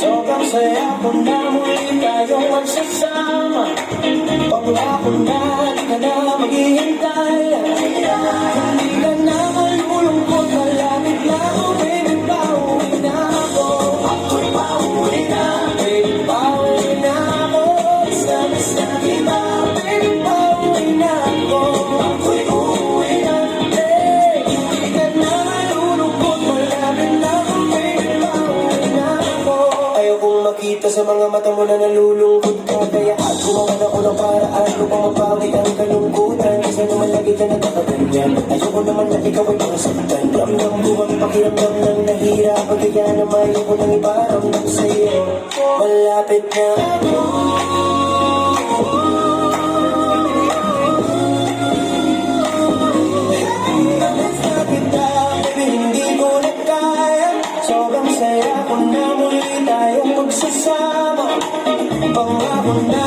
Sobrang saya ko na muli tayong magsasama. Pangako na di ka na maghihintay. Hindi ka na malulungkot, malapit na ako. Baby, pauwi na ako. Ako'y pauwi na. Baby, pauwi na ako. Miss na kita. Baby, pauwi na ako. Ako'y uuwi na. Hindi ka na malulungkot, malapit na ako. Baby, pauwi na ako. Ayaw kong makita sa mga mata mo na nalulungkot ka. Kaya gumawa ako ng paraan upang mapawi ang kalungkutan. Kasi naman lagi ka nagkakaganyan. Ayoko naman na ikaw ay masaktan. Ramdam ko ang pakiramdam ng nahirapan. Kaya naman ayoko nang iparamdam sa'yo. Malapit na ako. Hindi ko na kaya. Sobrang saya ko na muli tayong magsasama. Pangako na